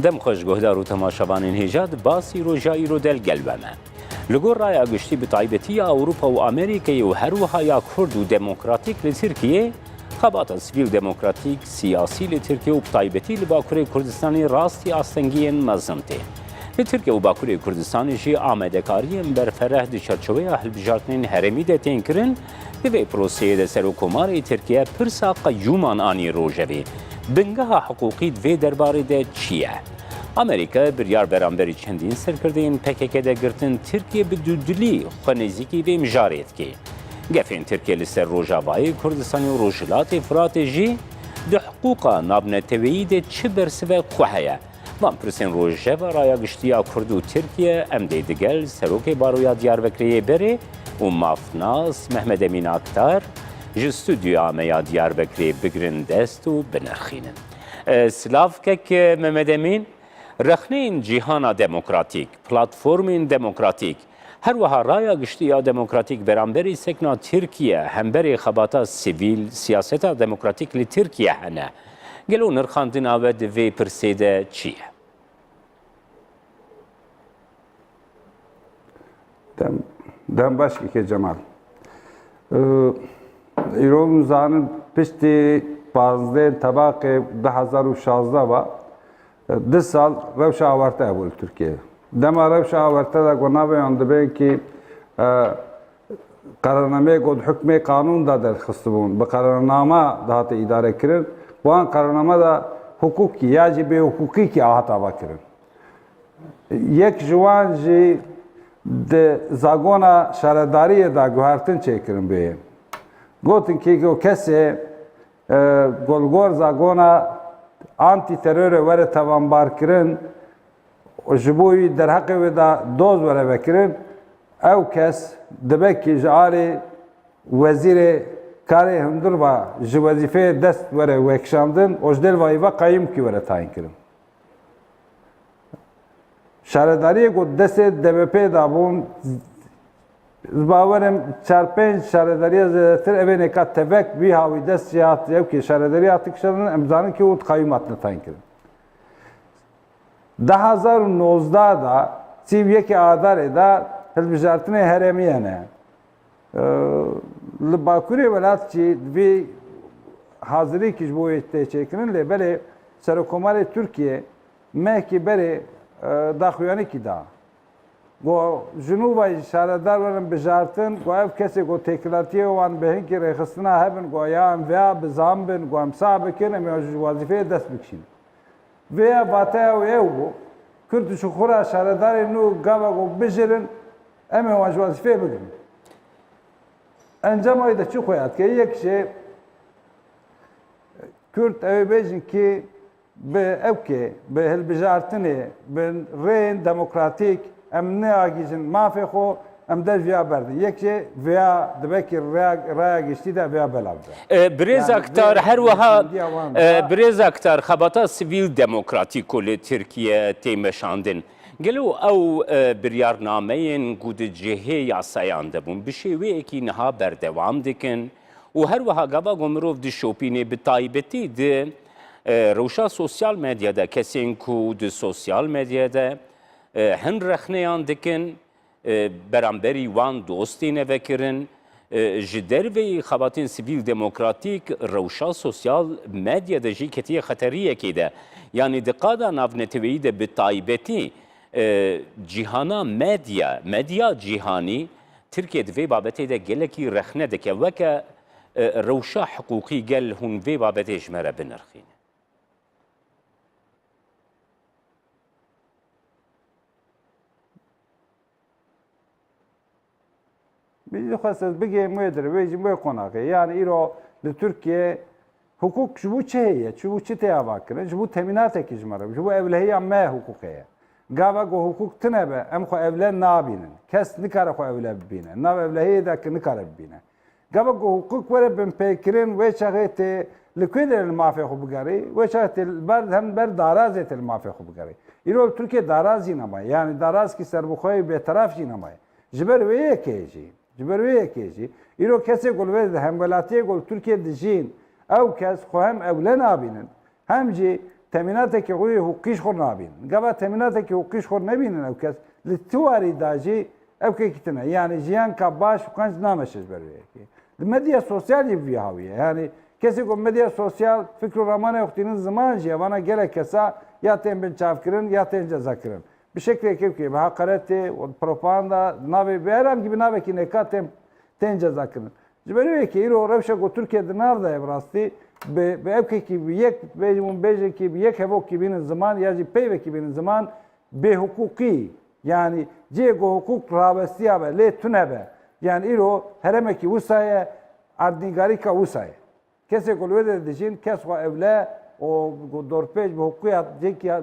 دم خوش گهدار و تماشاوانین هیجاد باسی روژایی رو دل گلبمه. لگور رای اگشتی به تایبەتی ئەوروپا و ئەمریکای و هەروەها یا کورد و دموکراتیک لە تورکیە خەباتە سیڤیل دموکراتیک سیاسی لە تورکیە و تایبەتی لە باکووری کوردستانی ڕاستی ئاستەنگیên مەزن تێ. لە تورکیە و باکووری کوردستانیشی ئامادەکاریên بەرفەرەه di çerçeveya hilbijartinên herêmî de tên kirin divê proseyê de Serokkomarê Tirkiye pirsa qeyyûman anî rojevê bingeha hiqûqî divê derbarê de çi ye? Amerîka biryar beramberî çendîn serkirdeyên PKK de girtin Tirkiye bi dûdilî xwe nêzîkî vê mijarê dike. Gefên Tirkiye li ser Rojavayê Kurdistanê û Rojhilatê Firatê jî di hiqûqa navneteweyî de çi bersive xwe heye? Van pirsên rojeva raya giştiya Kurd û Tirkiye em dê digel Serokê Baroya Diyarbekirê berê û mafnas Mehmed Emîn Aktar ji stûdyoya me ya Diyarbekirê bigirin dest û binirxînin. Silavkek Mehmed Emîn, rexneyên cîhana demokratîk, platformên demokratîk, her wiha raya giştiya demokratîk beramberî sekna Tirkiye hemberê xebata sivîl siyaseta demokratîk li Tirkiye hene. Gelo nirxandina we di vê pirsê de çi ye? Dem baş ke Cemal. İro zanın piştî pazde tabaqê 2016 va di sal rewşa awarte hebû li Tirkiye. Dema rewşa awarte de gonavêyan dibe ki qararnameyê got hukmê qanûn da derxistibûn bi qararname dihate îdare kirin wan qararname da hukukî ya jî bêhukukî ki ahata va kirin. Yek ji wan jî di zagona şaredariyê da guhertin çêkirin bêyê. Gotin ki o kesê golgor zagona anti-terörê were tevanbarkirin ji bo wî derheqê wê da doz were vekirin ew kes dibe ki ji alê wezîrê karê hundirva ji wezîfeyê dest were vekişandin û ji dêrva îva qayîm kî were tayin kirin. Şaredariyê got destê DBP da bûn bawerim 4-5 şaredariya zêdetir evê nêka tevek wî hawî dest jî hat ew ki şaredariya hatî kişandin em zanin ki û qayyûm hatine tayin kirin. 2019 da sîv yekê adarê da hilbijartinê herêmî hene. Li Bakurê welat jî vê hazirî ji bo wê tê çêkirin lê belê Serokkomarê Tirkiye mehkî berê daxuyanekî da. Go jinûva şaredar werin bijartin go ev kesê go têkilatiyê wan bi hinkê rêxistina hebin go ya em vêya bizambin go em sa bikin em ya ji wazîfeyê dest bikişînin. Vêya bateya wê ew bû Kurd ji xwe re şaredarê nû gava go bijirin em ê wan ji wazîfeyê bigirin. Encama wê de çi xwe hat yek jê Kurd ew ê bêjin ki bi evkê bi hilbijartinê bi rêyên demokratîk em neagîjin mafê xwe em der vêya berdin. Yek jê vêya dibe ki raya giştî de vêya belav be. Birêz Aktar her wiha birêz Aktar xebata sivîl demokratîk û li Tirkiye tê meşandin. Gelo ew biryarnameyên ku di cihê yasayan de bûn bi şêweyekî niha berdewam dikin û her wiha gava ku mirov dişopînê bi taybetî di rewşa sosyal medyada kesên ku di sosyal medyada hin rexneyan dikin beramberî wan dostê nevekirin ji derveyê xebatên sivîl demokratîk rewşa sosyal medyada jî ketiye xeteriyekê de yanî di qada navneteweyî de bi taybetî cîhana medya cîhanî Tirkiye di vê babetê de gelekî rexne dike weke rewşa hiqûqî gel hûn vê babetê ji me re binirxîne. Bizi xwesez bigêm wê dirê jî wê qonaqê yani îro li Tirkiye hukuk ji bo çi heye ji bo çi tê ava kirin ji bo temînatekî ji me re ji bo evlehiya me hukuk heye. Gava ku hukuk tune be em xwe evle nabînin. Kes nikare xwe evle bibîne. Nav evlehiyê de ki nikare bibîne. Gava ku hukuk were bin pêkirin wê çaxê tê li kwê derê li mafê xwe bigerî wê çaxê tê hem ber darazê tê li mafê xwe bigerî. Îro li Tirkiye daraz jî nemaye yani daraz ki serbixweyê bêteraf jî nemaye. Ji ber wê yekê jî ji ber wê yekê jî îro kesê ku li wê de hemwelatiyê ku li Tirkiye dijîn ew kes xwe hem evle nabînin hem jî teminateke xwe hukîş xwe nabînin. Gava teminateke hukîş xwe nebînin ew kes li tiwarî da jî ew kekîtine. Yani jiyan ka baş û qenc nameşiz ber wê. Li medya sosyal jî vî hawiye. Yani kesê ku medya sosyal fikr û ramanê xwînin ziman jî evana gelek kesa ya tên bin çavkirin ya tên cezakirin. Bir şekilde kevkê bi haqaretê propaganda navê bi herhangi bir navekî neka tên cezakirin. Ji ber wê îro rewşa ku Tirkiye di nav da ev rastî bi evkekî bi yek bêjekî bi yek hevokî bînin ziman ya jî peyvekî bînin ziman bêhukukî yani cê ku hukuk rawestiya be lê tune be. Yani îro heremekî wisa ardnîgarîka wisa ye. Kesê ku li wê de dijîn kes xwe evle o dorpêj bi hukuya cêkî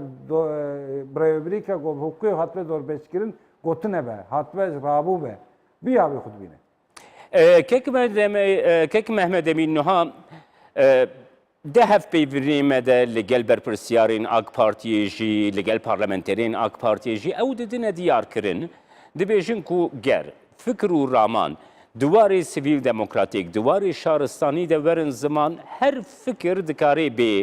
birêvebirîka ku bi hukukê hatibê dorpêjkirin gotine be, hatibê rabû be. Bîya wê xwe dibîne. کەک مەحمەد ئەمین نوها ده هەفپەیڤرێمە de لەگەل بەرپرسیارên AK Partiyê jî لەگەل پارلەمەنتەرên AK Partiyê jî ew didine diyarkirin dibêjin ku ger fikir û raman diwarê sivîl demokratîk diwarê şaristanî de werin ziman her fikir dikarê bê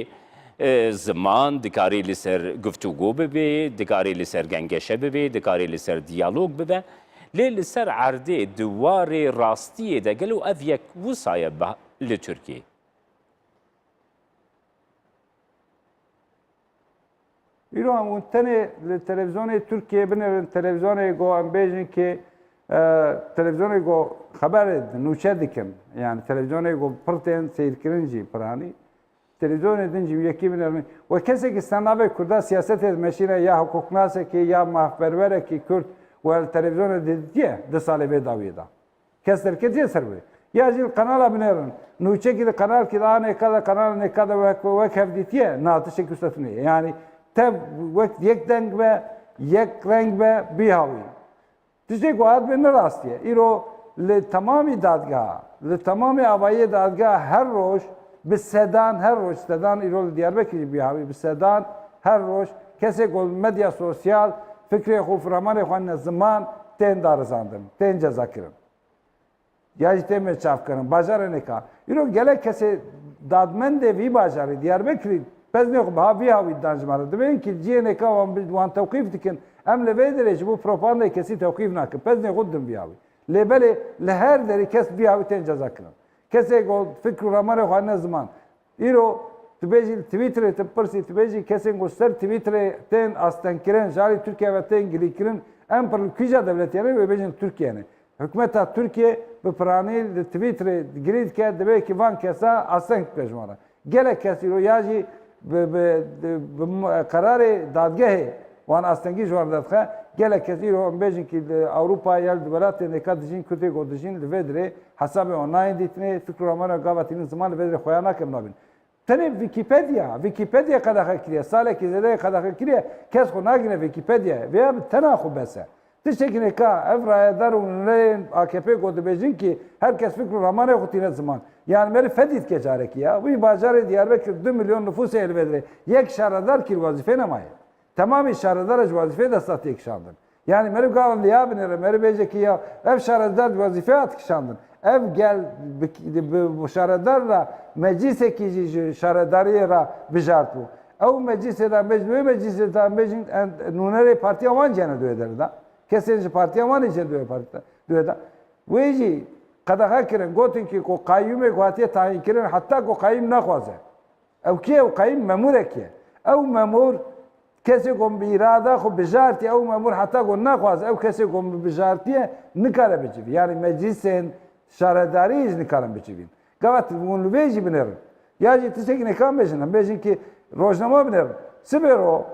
ziman dikarê li ser guftûgû bibe dikarê li ser gengeşe bibe dikarê li ser diyalog bibe lê li ser erdê diwarê rastiyê de gelo ev yek wisaye li Tirkiye. îro hemû tenê li televizyonê Tirkiye binêrin televizyonê got em bêjin ki televizyonê got xeberê nûçe dikin yani televizyonê got pir tên sêrkirin jî piranî televizyonê din jî yekî binêrin we kesekî stenavê Kurda siyasetê meşîne ya hukuknasekî ya mafberwerekî Kurd ve televizyonê dîtiye di salê vê dawiyê da kes derketiye ser wê ya jî kanala binêrin nûçekî li kanalkî da nêka da kanala nêka da wek hev dîtiye natişek üstetinê yani tev wek yek deng ve yek reng ve bî hawî. Tiştê ku hat bê nerastiye. Îro li temamî dadgeha, li temamî avayiyê dadgeha her roj bi sedan her roj sedan îro li Diyarbekirê bî hawî bi sedan her roj kesê ku medya sosyal fikrê xwe firamanê xwe ne ziman tên darizandin, tên cezakirin. Ya jî tên çavkirin, bajarê nêka. Îro gelek kesê dadmendê vî bajarê Diyarbekirê pezne xwe biha vî hawî danjmare dibên ki ciyê nêka wan tewqîf dikin em li vê derê ji bo propagandayê kesî tewqîf nakin pezne xwe din vî hawî lê belê li her derê kes vî hawî tên cezakirin kesê got fikr û ramanê xwe ne ziman îro tu bêjî Twitterê tu pirsî tu bêjî kesên ku ser Twitterê tên astenkirin jarî Tirkiye ve tên girîkirin em pir kîja devletiyane wê bêjin Tirkiyeyê hikûmeta Tirkiye bi piranî li Twitterê girî dike dibe ki van kesa astenk pejmara gelek kes îro ya jî kararê dadgehê wan astengî ji wan derdixe gelek kes îro em bêjin ki Ewropa ya li welatê nêka dijîn Kurdê got dijîn li vê dirê hesabê online dîtinê fikr û ramana gavetînin ziman li vê dirê xweya nakim nabîn. Tenê Wikipedya qedexe kiriye salekî zêdeyê qedexe kiriye kes xwe nagîne Wikipedya vêya bi tena xwe bese. Tiştekî nêka ev rayedar û nûnerên AKP got dibêjin ki herkes fikr û ramanê xwe tîne ziman. Yani beri fedît ke carekî ya. Wî bajarê Diyarbekir 2 milyon nüfusê li vê dirê yek şaredar kir wazîfê nemaye. Temamî şaredar ji wazîfê desta tê kişandin. Yani meriv gavin liya binêre meriv bêje ki ya ev şaredar ji wazîfê hat kişandin. Ev gel bu şaredar ra meclisekî jî ji şaredariyê ra bijart bû. Ew meclisê ra wê meclisê da bêjin nûnerê partiya wan cene duê derê da. Kesên ji partiya wan jî duê da. Wê jî qedexe kirin gotin ki ku qayyûmê ku hatiye tayîn kirin heta ku qayyîm naxwaze. Ew kê ew qayyîm memûrek ye. Ew memûr kesê ku bi îrada xwe bijartiye ew memûr heta ku naxwaze ew kesê ku bi bijartiye nikare bicivî. Yani meclisên şaredarî jî nikarin bicivîn. Gavet hûn li vê jî binêrin. Ya jî tiştekî nêkan bêjin em bêjin ki rojnama binêrin. Sibê ro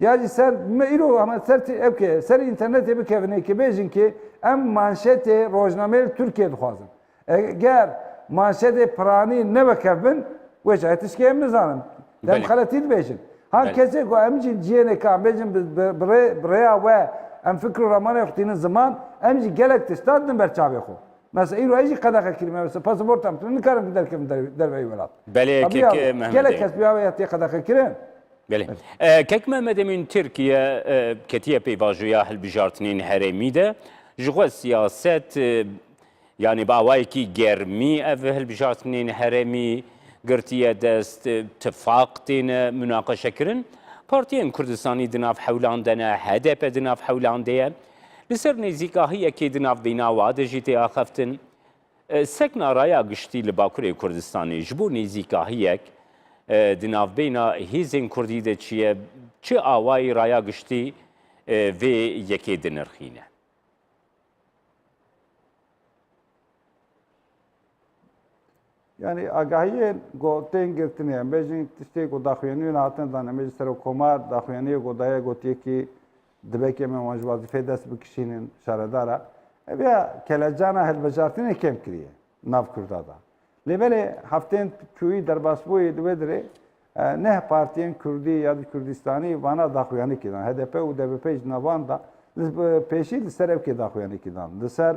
ya jî ser îro ama ser evke ser internetê bikevin ki bêjin ki em manşetê rojnameyê Tirkiye dixwazin. Eger manşetê piranî nebekevbin wê çaye tişkê em nizanin. Dem xeletî dibêjin. Han kesê ku em jî ciyê nêka em bêjin bi rêya we em fikr û ramanê xwe tînin ziman em jî gelek tişta din ber çavê xwe. Mesela îro ez jî qedexe kirîme mesela pasaportam tu nikarim derkevin derveyî welat. Belê gelek kes bi ya tê qedexe kirin. Belê. Kek Mehmed Emîn Tirkiye ketiye peyvajoya hilbijartinên herêmî de ji xwe siyaset yani bi awayekî germî ev hilbijartinên herêmî گرتیه دست اتفاق تین مناقشه کرن پارتیین کردستانی دناف حولاندنه هدف دناف حولانده لسر نزیکاهی که دناف بینا واده جیتی آخفتن سکن رایا گشتی لباکوری کردستانی جبو نزیکاهیک دناف بینا هیزن کردی ده چیه چه آوای رایا گشتی و یکی دنرخینه Yani agahiye goten girtine bejin tişte go daxuyani naten dan emej ser komar daxuyani go daya gotiye ki dibeke me waj vazife dest bikişinin şaradara ve kelejana helbejartine kem kiriye nav kurdada lebele haften kuyi derbasboy dvedre ne partiyen Kürdi ya da Kürdistani bana daxuyani kidan HDP u DBP navanda peşi serev ki daxuyani kidan ser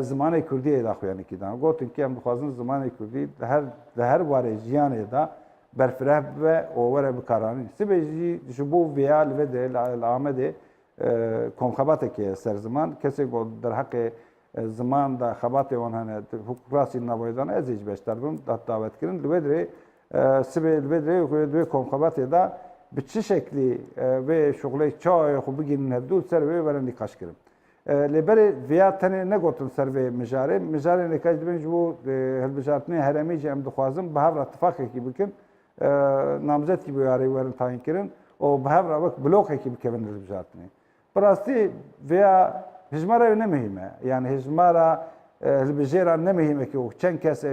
زمانه کردی داخویانی کدام گفتن که هم بخوازن زمانه کردی در واره جیانه دا برفره و اوره بکارانی سبزی جبو ویال و دل آمده کمخباته که سر زمان کسی گفت در حق زمان دا خبات وانهانه حکومتی نبایدان ازیج بیشتر بون دعوت کردن لبدره لبدره و کمخباته دا به چه شکلی و شغله چای خوب بگیرن هدول سر و ورن نقاش کردن لبری ویاتنه نگوتن سر و مجاره نکاش دبن جو هالبجارتنه هرمی جم دخوازم به هر اتفاقی کی بکن نامزد کی بیاری ورن تعیین کردن و به هر وقت بلوک کی بکن هالبجارتنه براستی ویا هجماره نمهمه yani هجماره هالبجاره نمهمه ki o çen kes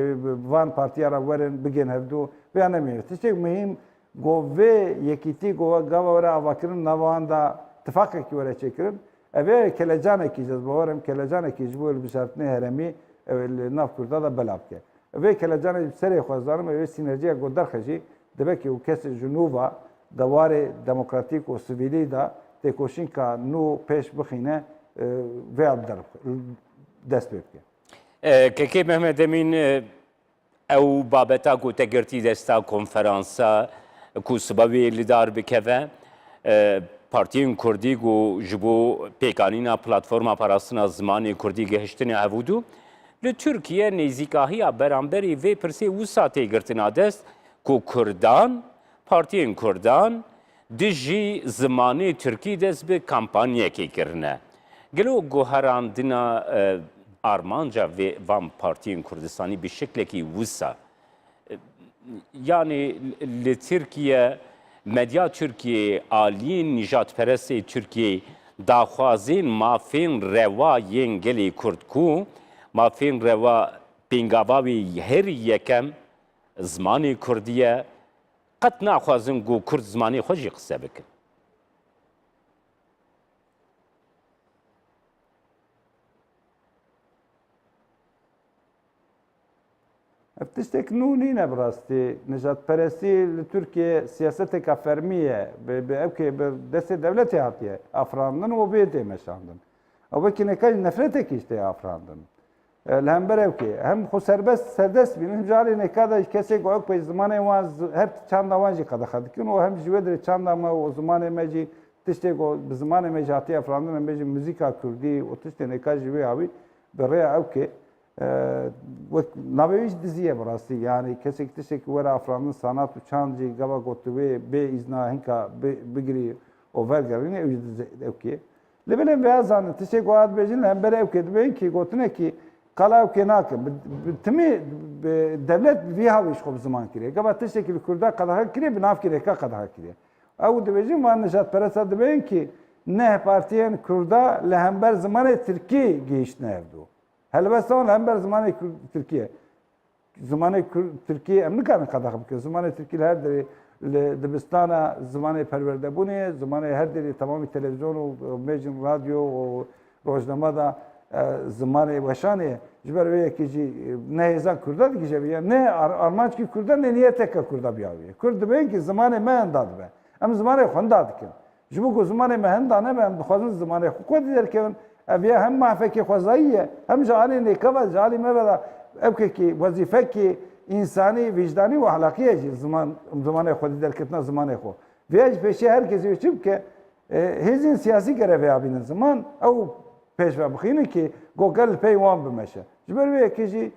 van partiyara ورن بگن هفدو ویا نمهمه تشتی مهم گوه یکیتی گوه گاوره آواکرن نواندا اتفاقی کی ورن چکرن اوه کلجانه کی جذبورم کلجانه کی جبول بشارتنه هرمی ناف کرده دا بلاب که اوه کلجانه سری خوازدارم اوه سینرژی گودر خشی دبه که او کس جنوبا دوار دموکراتیک و سویلی دا تکوشین که نو پیش بخینه و عبدال دست بکه که محمد امین او بابتا کو تگرتی دستا کنفرانسا کو سببی لیدار بکوه پارتیین کردی گو جبو پیکانینا پلتفرما پاراستنا زمانی کردی گهشتنی هفودو ل ترکیه نزیکاهی برانبری و پرسی وساتی گرتنا دست کو کردان پارتیین کردان دجی زمانی ترکی دست به کمپانیه کی کرنه گلو گوهراندنا آرمانجا و وام پارتیین کردستانی به شکلی کی وسا yani ل ترکیه مدیا ترکیه آلین نجات پرست ترکیه داخوازین مافین روا ینگلی کرد کو مافین روا پینگاواوی هر یکم زمانی کردیه قط ناخوازن گو کرد زمانی خوشی قصه بکن افتشتك نونينا براستي نجات برسي لتركيا سياسة كفرمية بأوكي بدست دولتي عطية أفراندن وبيتي مشاندن أو بكي نكاج نفرتك يشتي أفراندن لهم برأوكي هم خو سربست سردست بين هم جاري نكادا كسي قوك بي زمانه واز هر چاندا وانجي قد خدكين وهم جويدر چاندا ما وزمانه مجي تشتي قو بزمانه مجي عطية أفراندن هم بيجي موزيكا كردي وتشتي نكاج جوي عوي برأي أوكي نبایش دیزیه براستی یعنی کسی که تشک ورا افران سانات و چانجی گوا گوتوی به ازنا هنگا بگیری و ورگرینه اوکی لبنان بیازان تشک واد بجین هم بره اوکی دبین کی گوتنه کی قلا اوکی ناکه تمی devlet bir haviş خوب zaman kiriye gaba tشکل kurda qadaha kiriye binaf kiriye ka qadaha kiriye او dibejin van nejat peresa dibin ki ne partiyen kurda lehember zamanı Türkiye geçti evdu هلبستان هم بر زمان ترکیه زمان ترکیه ام نکردن قداغ بکن زمان ترکیه هر دری دبستان زمان پرورده بونه زمان هر دری تمامی تلویزیون و میجن رادیو و روزنامه دا زمان وشانه جبر وی کی جی نه هزار کرده دیگه جویه نه آرمانچ کی کرده نه نیت که کرده بیاویه کرد بین کی زمان من داد به ام زمان خون داد کن جبو کو زمان من دانه من بخوازن زمان خود در که أبيها هم معفك خوزائية هم جعلي نكبة جعلي ما بدا أبكي وظيفك إنساني وجداني وأخلاقية زمان خود در كتنا زمان خو ويج بشي هر كذي يشوف ك هزين سياسي كره بين زمان أو پیش بخینه که گوگل پیوان بمشه جبر وی کیجی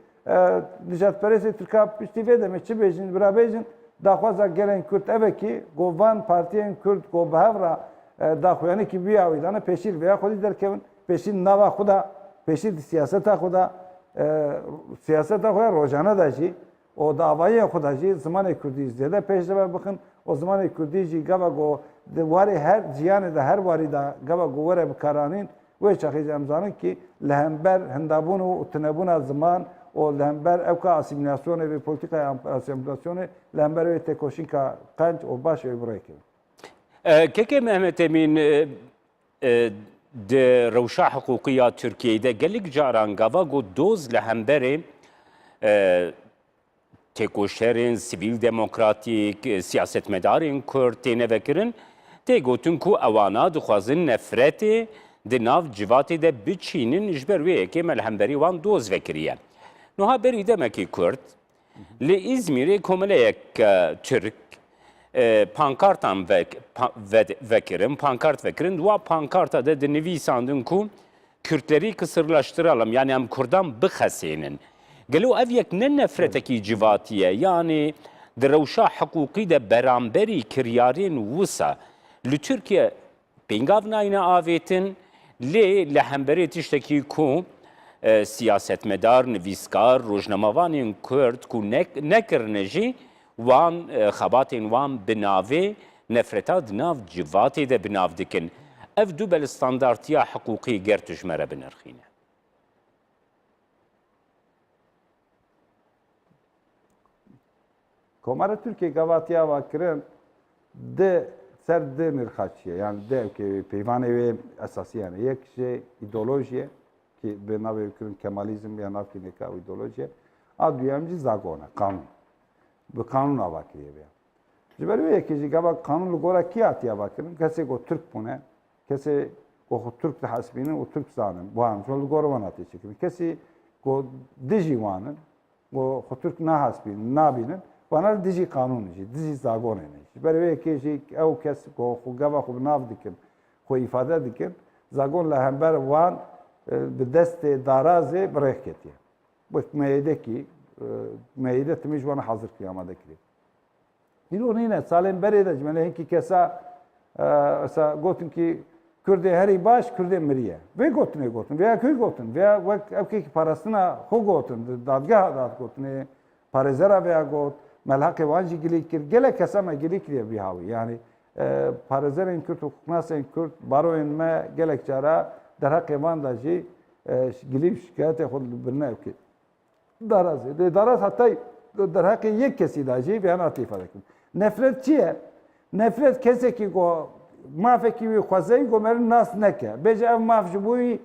Dijat Peresi Türk'a pişti ve demek ki bejin birabejin daxwaza gelen Kürt ev ki govan partiyen Kürt go behavra daxwani ki bir avidana peşir veya xudi derkevin peşir nava xuda peşir siyaseta xuda siyaseta xuda rojana da jî o davayı xuda jî zamanı Kürdi zede peşreve bakın o zamanı Kürdi jî gava go wari her ciyanı da her wari da gava go were bikaranin ve çaxiz emzanın ki lehember hendabun u tenebuna zaman o lehember evka asimilasyonu ve politika asimilasyonu lehember ve tekoşinka kanç o baş ve buraya ki. Keke Mehmet Emin de rewşa hukukiya Türkiye'de gelik caran gava got doz lehemberê têkoşerên sivîl demokratîk, siyasetmedarên Kurd têne vekirin, tê gotin ku ewana dixwazin nefretê di nav civatê de biçînin ji ber wê yekê me lehemberî wan doz vekiriye. Niha berî demekî Kurd, li İzmîrê komeleyek Türk pankartan vekirin, pankart vekirin, wa pankarta de nivîsandin ku Kürtlerî kısırlaştıralım, yani em Kurdan bixesênin. Gelo ev yek ne nefretekî civatiye, yani di rewşa hukukî de beramberî kiryarên wisa li Türkiye pêngav nayîne avêtin, lê lehemberê tiştekî ku siyasetmedar, nivîskar, rojnamavanên Kurd ku nekirine jî wan xebatên wan bi navê nefreta di nav civatê de bi nav dikin. Ev du bel standartiya hukukî ger tu ji me re binirxîne. Komara Türkiye gavatiya vakirin de ser de nirxaçiye yani de ki peyvane ve esası yani yek şey ideolojiye ki be nave kirin Kemalizm ya nav ki neka ideolojiye a duyamcı zagona kanun. Bu kanun avakiye be. Jiber ve yek gava kanun gora ki atiya vakirin kese go Türk bune kese go Türk de hasbinin o Türk zanın bu an şol gora vanatı çekin kese go dijivanın go Türk na hasbinin nabinin bana dizi kanun ji, dizi zagon ne. Berve ki ji ev kes ko gava xu nav dikin, xu ifade dikin, zagon la hember wan bi deste daraze breketiye. Bu meydeki meyde timi jwana hazır kıyamada kiri. Dilo nine salen berede jmene ki kesa asa gotun ki Kürde heri baş Kürde miriye. Ve gotun veya köy gotun veya ev ki parasına xu gotun dadgah dad gotun parezera veya got ملحق وانجی گلی کر گله کسام گلی کریه بیهاوی یعنی پارزرین کرد و کناسین کرد باروین ما گله چرا در حق وان داشی گلی شکایت خود برنه کی دراز hatta در حق یک کسی داشی بیان عاطفه دکن nefret چیه nefret کسی کی گو مافکی وی خوازی گو مر ناس نکه بجا ماف جبوی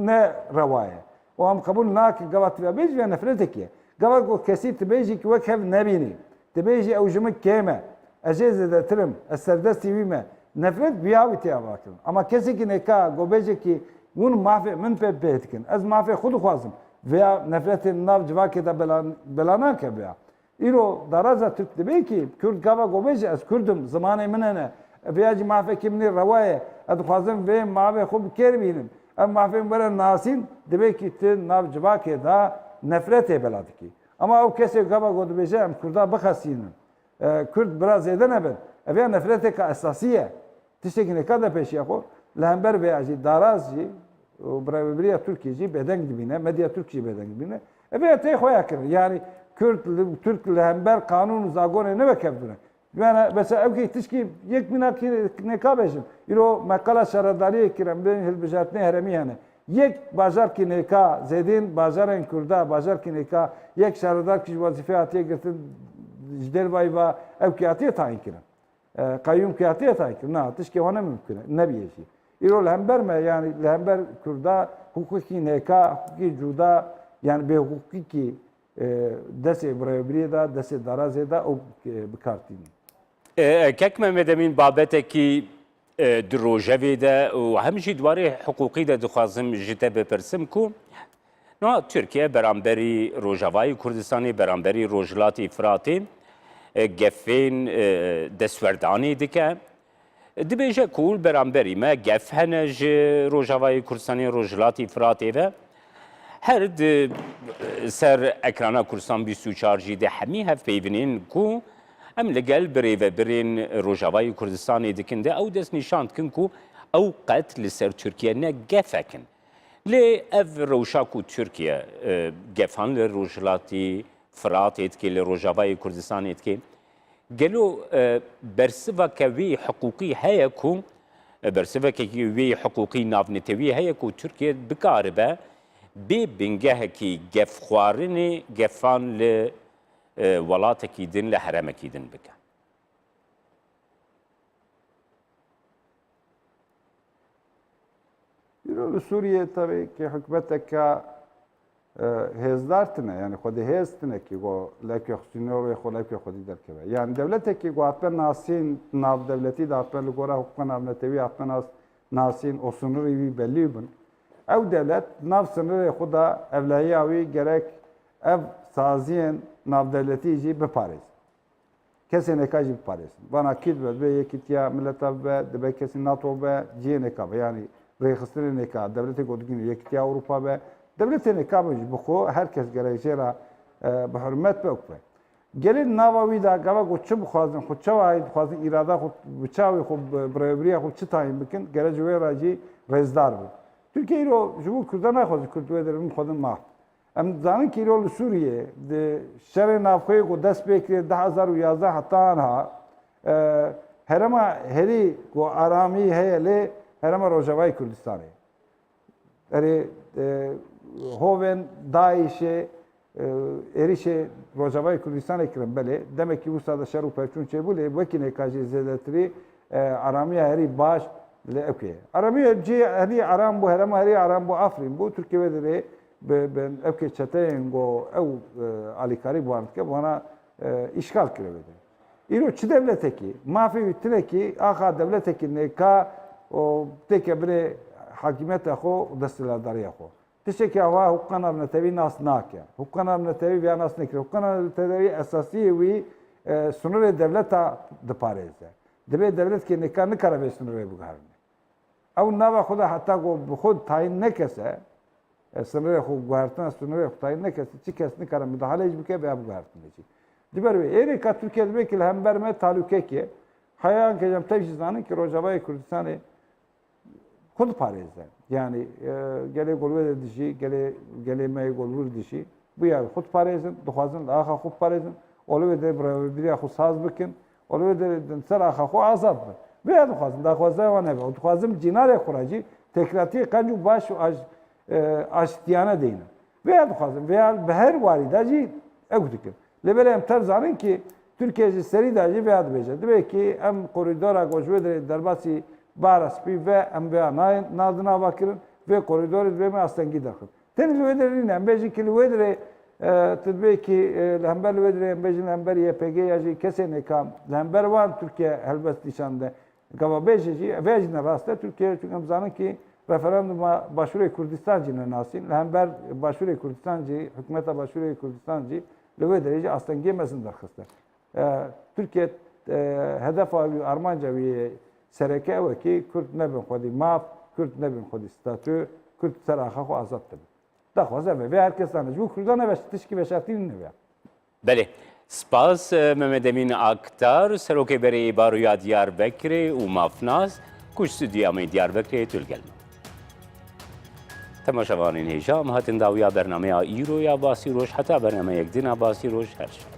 نه روایه و هم قبول ناک گوات بیج و nefret کیه Gava ko kesit tibêjî ki wek hev nebînî. Tibêjî ew ji min kêm e. Ez ê zêdetirim, ez serdestî wî me. Nefret biyavî tê avakirin. Ama kesekî neka gobêje ki hûn mafê min pê dikin. Ez mafê xwe dixwazim. Veya nefretên nav civakê de bela nake veya. Îro daraza Türk dibe ki Kürt gava gobêje ez Kürdim, zimanê min hene. Veya jî mafekî min ê rewaye. Ez dixwazim vê mavê xwe bikêrbînim. Ev mafê min were nasîn dibe ki ti nav civakê da nefret beladı ki. Ama o kese gava godu bejam Kürda baxasinin. Kürt biraz zede nebed. Ev nefret ka esasiye. Tişeki ne kadar peşiye ko. Lehember ve aji darazji o bravebriya Türkiye'ci beden dibine, medya Türkçe beden dibine. Ev te xoya kir. Yani Türk lehember kanun zagone ne bekevdune. Yani mesela ev ki tişki yek bina ki ne kabejin. İro makala şaradariye kirem ben hilbijat ne heremi yani. یک بازار کی نکا زیدین بازار این کرده بازار کی نکا یک شهردار کی وظیفه آتیه گرتن جدر وای و ev kıyatiye tayin kiren. Kayyum kıyatiye tayin kiren. Ne atış ki ona mümkün. Ne biyesi. İro lehember me yani lehember kurda hukuki neka hukuki cuda yani be hukuki ki dese bravebriye da dese daraze da o bikartini. Kek Mehmet Emin babeteki di rojevê de û hem jî dwarê hiqûqî de dixwazim ji te bipirsim ku Türkiye beramberî Rojavayê Kurdistanê beramberî Rojhilatê Firatê gefên destwerdanê dike. Dibêje ku beramberî me gef hene ji Rojavayê Kurdistanê Rojhilatê Firatê ve هر سر اکرانا کردستان 24 جی ده همی هف پیونین کو ام لگل بری و برین روجاوای کردستان دکن ده او دست نشاند کن کو او قتل سر ترکیه نه گفکن لی اف روشاکو ترکیه گفان لی روجلاتی فرات etki لی روجاوای کردستان etki گلو برسوا کوی حقوقی هیا کو برسوا کوی حقوقی نافنتوی هیا کو ترکیه بکاره به بی بنگه کی گفخوارنی گفان لی ولات کی دن لی حرم کی دن بکه ایران سوریه tabii ki hükümetteki hezdartine yani خود heztine ki o leki xsinor ve xolaki xodi derkebe. Yani devlete ki o atmen nasin nav devleti de atmen lugora hukman avnetevi atmen nasin o sınırı bir belli bun. Ev devlet nav sınırı xuda evlayi avi gerek ev saziyen nav devleti ici beparez. Kesin ekacı beparez. Bana kid ve yekitiya millet ve de kesin NATO ve CNK yani Reyxistrin neka devleti godgin yekitiya Avrupa ve devletin neka bu herkes gerekçera به حرمت بکره. gelin navavi da gava goçu bu xazın xoçava ait xazın irada xo bıçağı xo brevriya xo çıtayım bikin gelece ve raci rezdar bu. Türkiye ro jubu Kurdana xazı Kurdwe derim xodun ma. Em zanın ki ro Suriye de şer nafxoy go dest bekre 2011 hatta anha herama heri go arami hele herama Rojavay Kürdistan'ı. Yani Hoven Daiş'e erişe Rojavay Kürdistan ekran bele demek ki bu sırada şeru perçunçe bu le vakine kaje zedatri aramiya heri baş le okey. Aramiya ci heri aram bu herama heri aram bu Afrin bu Türkiye'de de ben okey çateyin go ev alikari bu artık bana işgal kirevedi. İro çi devleteki mafi ütüneki aha devleteki ne ka o teke bre hakimiyet xo destlardari xo. Teşekkür hava hukkan avnetevi nas nakya. Hukkan avnetevi veya nas nekre. Hukkan avnetevi esasi ve sınırı devleta depareze. Debe devlet ki ne kara ve sınırı bu garne. Av nava xuda hatta go xud tayin ne kese sınırı xu guartana sınırı tayin ne kese çi kes ne kara müdahale ecbike be bu gartın deci. Diber ve eri ka Türkiye'de bekil hemberme taluke ki hayan kecem tevcizanın ki Rojavay Kürdistan'ı خود پارێزە یعنی gelê golvê dişî gelê me golvur dişî bu ya xud parêzin dixwazin li axa xwe parêzin olê de birêvebiriya xwe saz bikin olê de ser axa xwe azad bin vê dixwazin daxwaza wan hebe dixwazim cînarê xwe re cî tekratiyê qenc û baş û aştiyane deynin vê dixwazim vê bi her warî de cî ew dikin lêbelê em tev zanin ki Türkiye jî serî de cî vê dibêje dibe ki em koridora gojvê de derbasî Baraspi ve MBA nadına bakırın ve koridoru ve mi aslen gidersin. Tenil vederin embeci kili vedre tedbe ki lember vedre embeci lember YPG yaji kesene kam lember van Türkiye elbet nişanda gava beji vejne rastla Türkiye çünkü zamzanın ki referanduma başvuru Kürdistancı nasin lember başvuru Kürdistancı hükümete başvuru Kürdistancı vedreci aslen gelmesin derkasta. Türkiye hedef abi Armanca ve سرکه و کی کرد نبین خودی ماف کرد نبین خودی ستاتو کرد سراخه خو آزاد تبی دخوازه به هر کس دانش bu Kurdana ve tişki ve şartını ne ya بله سپاس محمد امین اکتار سروک بری بارویا دیاربکر و مافناس کش استودیوی دیاربکر تلگل تماشاوانین هیجام هاتن داویا برنامه ایرو یا باسی روش حتی برنامه یک دین باسی روش هر شد